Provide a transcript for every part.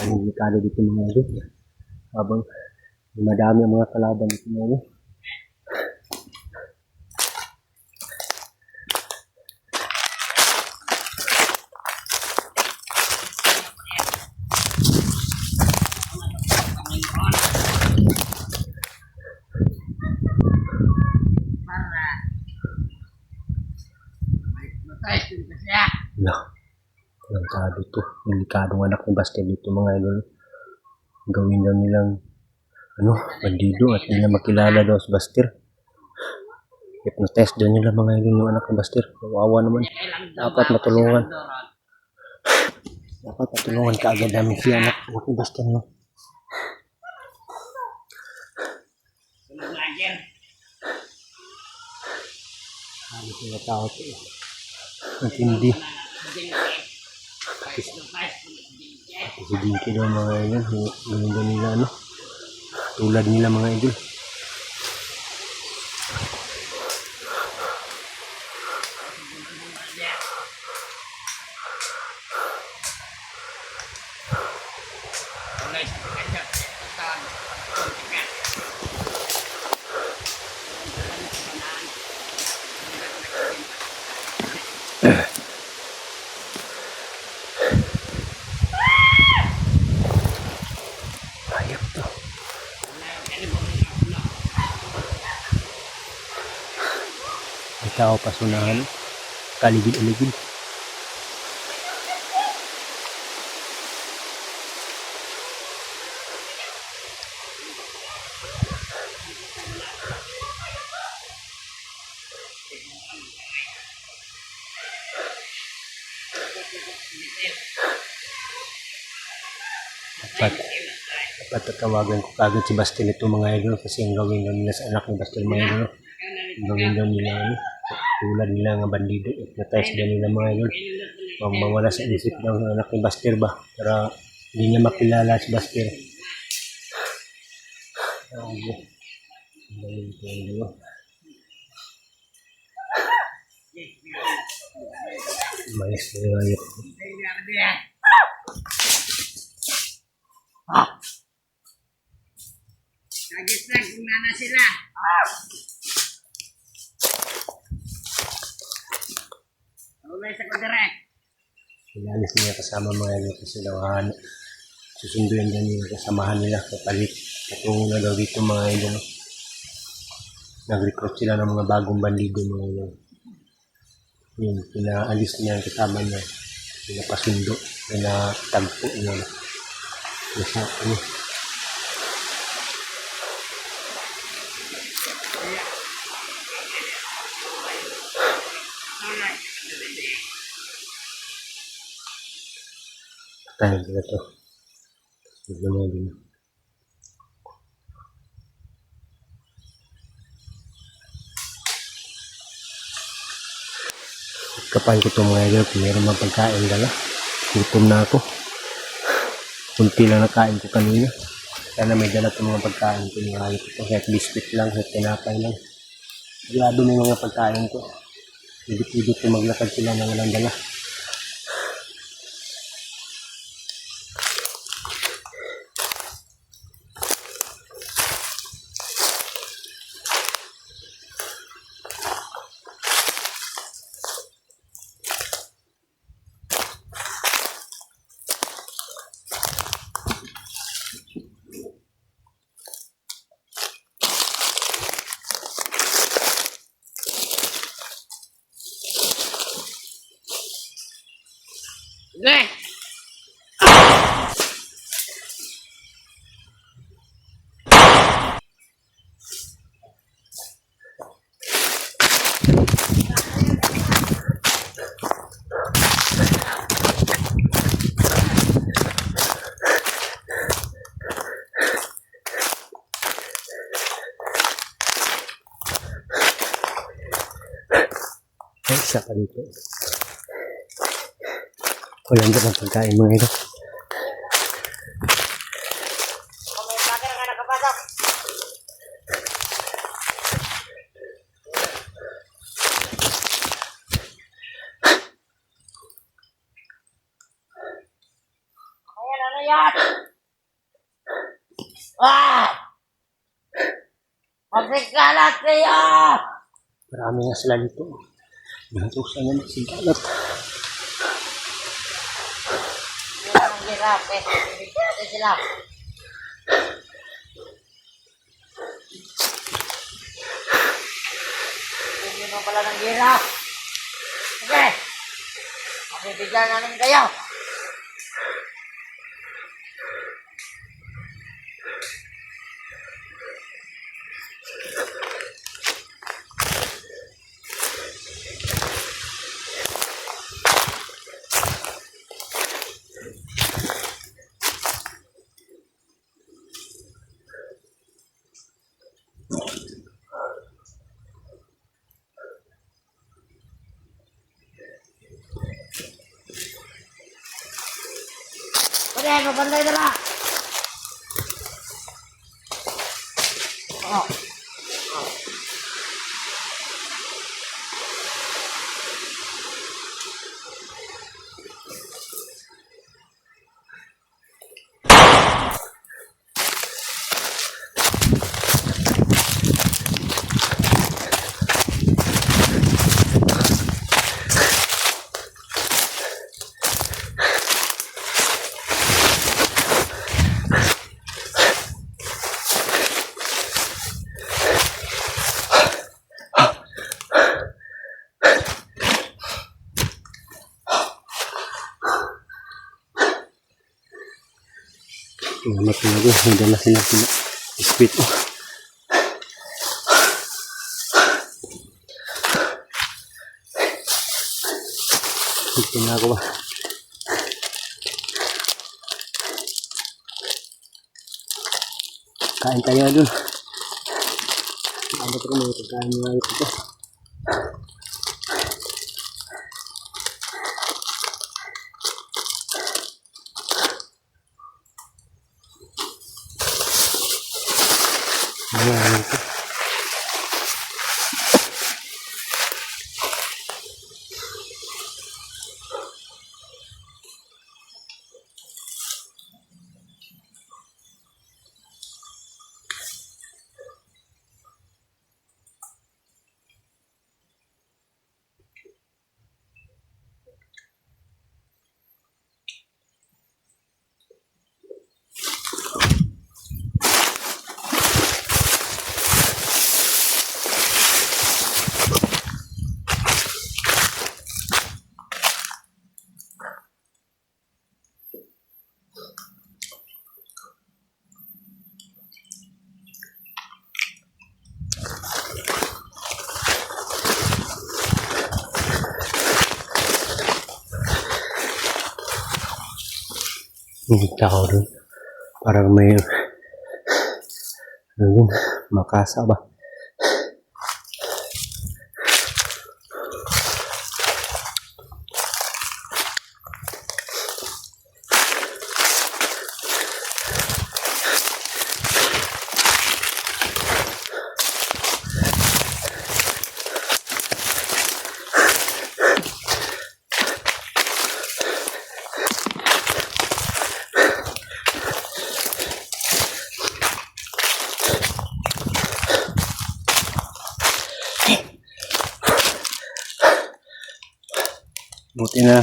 delikado dito mga idol. Habang madami ang mga kalaban dito mga idol. Delikado to. Delikadong anak ni Bastian dito mga idol. Gawin daw nilang bandido at nila makilala daw si Bastian. Hypnotize daw nila mga idol yung anak ni Bastian. Kawawa naman. Dapat matulungan. Dapat matulungan kaagad namin si anak ni Bastian. No? Halos mga tao ito. At hindi. Si Dinky daw mga idol. Yung nila tulad nila mga idol. Ayop to. May tao pasunahan. Kaligid-aligid. Dapat tatawagan ko kagad si Bastian ito mga idol kasi ang gawin daw nila sa anak ni Bastian mga idol. Ang gawin daw nila tulad nila nga bandido. Hypnotize daw nila mga idol. Mawala sa isip daw ng anak ni Bastian ba para hindi niya makilala si Bastian. Mais na yung ayot. Nag-isag kung nana sila. Ulay sa kudere. Inalis niya kasama mga idol kasi daw susunduin din yung kasamahan nila kapalit. Katungo na daw dito mga idol. Nag-recruit sila ng mga bagong bandido mga idol. Yun, pinaalis niya ang kasama niya. Pinapasundo, pinatagpo niya. Yes, tayo na ito. Tignan mo din. Kapain ko itong mga idol. Mayroon mga pagkain dala. Gutom na ako. Kunti lang nakain ko kanina. Sana may dala itong mga pagkain ko. Kahit biscuit lang, kahit tinapay lang. Grado na yung mga pagkain ko. Higit-higit ko maglakad sila ng walang dala. Leh! Isa pa dito. Walang dalang pagkain mga ito. yan! Ah! Magsigalat kayo! Marami nga sila dito. Natusan na magsigalat. Yun ang hirap eh. Bibigyan natin sila. Yun mo pala ng hirap. Sige! Mabibigyan namin kayo. Sige, mabantay na lang. Oh. Mga matinago, may dala silang sila. Ispit. Tinago ba? Kain tayo dun. Abot ko mga pagkain mga ito. Ayan ito. Hinta ako dun. Parang may ano yun, makasa ba? Buti na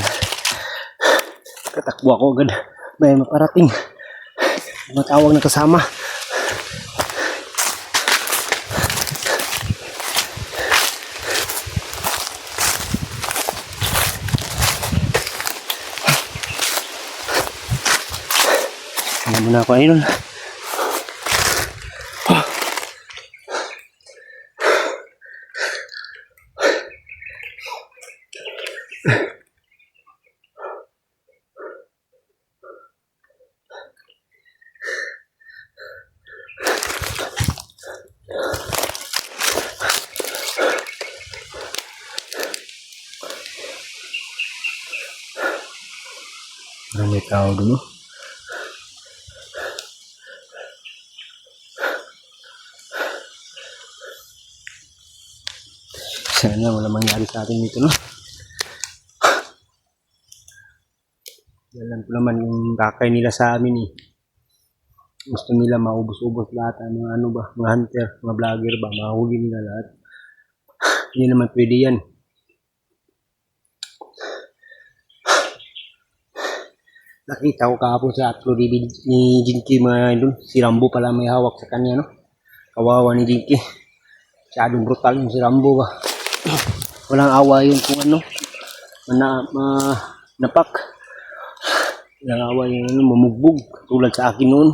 katakbo ako agad. May maparating. Matawag na kasama. Alam mo na ako ayun. Parang may tao dun. Sana wala mangyari sa atin dito, no? Alam ko naman yung kakay nila sa amin eh. Gusto nila maubos-ubos lahat ang mga ano ba, mga hunter, mga vlogger ba, mahuli nila lahat. Hindi naman pwede yan. Nakita ko kahapon sa upload ni Jinky mga idol. Si Rambo pala may hawak sa kanya, no? Kawawa ni Jinky. Masyadong brutal yung si Rambo ba. Walang awa yun kung ano. Napak. Walang awa yung ano, mamugbog. Tulad sa akin noon.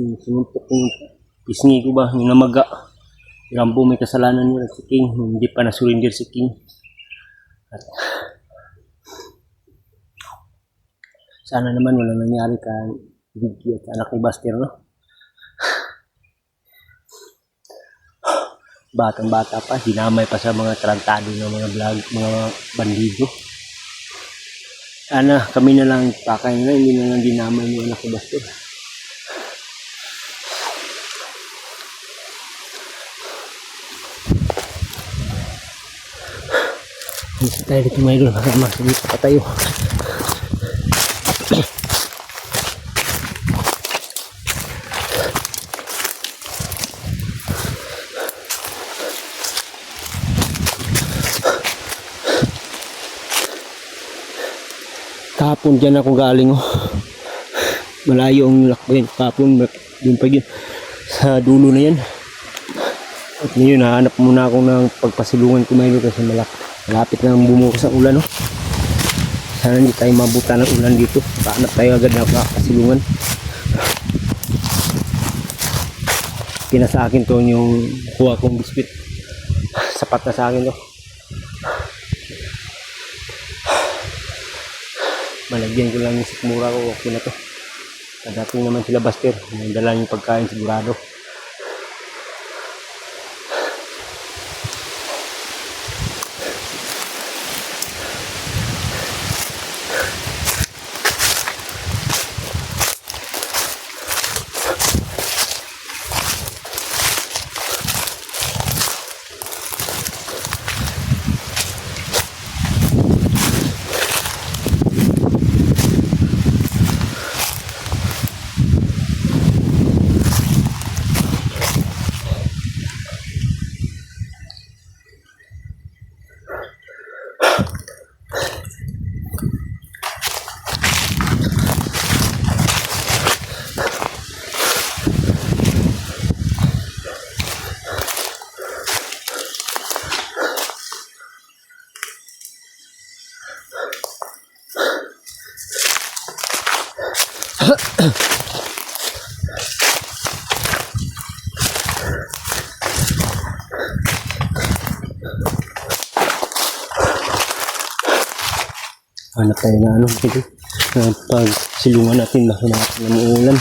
Yung sinuntok yung pisngi ko ba, yung namaga. Si Rambo may kasalanan yun at si King. Hindi pa na-surrender si King. At sana naman wala nangyari kay Jinky at anak ni Buster, no? Batang-bata pa, dinamay pa sa mga tarantado ng mga vlog, mga bandido. Sana kami na lang pakay nila, hindi na lang dinamay yung anak ni Buster. Hindi tayo dito may idol, masama sa dito pa tayo. Kahapon dyan ako galing, oh. Malayo ang lakbayin. Kahapon, yun pa yun. Sa dulo na yan. At ngayon, nahanap muna ako ng pagpasilungan ko ngayon kasi malapit na bumukas ang ulan, oh. Sana hindi tayo mabuta ng ulan dito. Pahanap tayo agad na pasilungan. Kina sa akin to yung kuha kong biscuit. Sapat na sa akin to. Malagyan ko lang yung sikmura ko, okay na to. Pagdating naman sila Buster, may dala yung pagkain sigurado. Hanap tayo na ano, sige. Pag silungan natin na umuulan.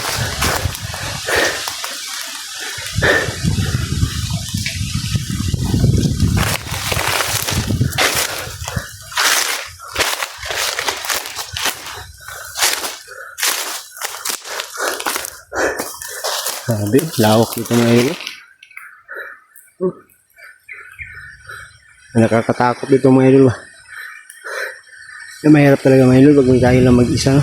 Sabi, lawak dito mga ilo. Nakakatakot dito mga ilo ba. Mahirap talaga mga ilo pag tayo lang mag-isa, no?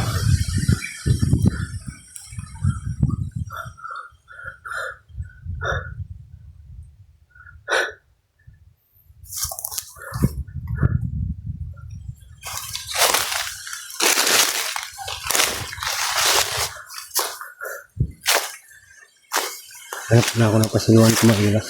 Hanap na ako ng pasiluan ko mga ilo.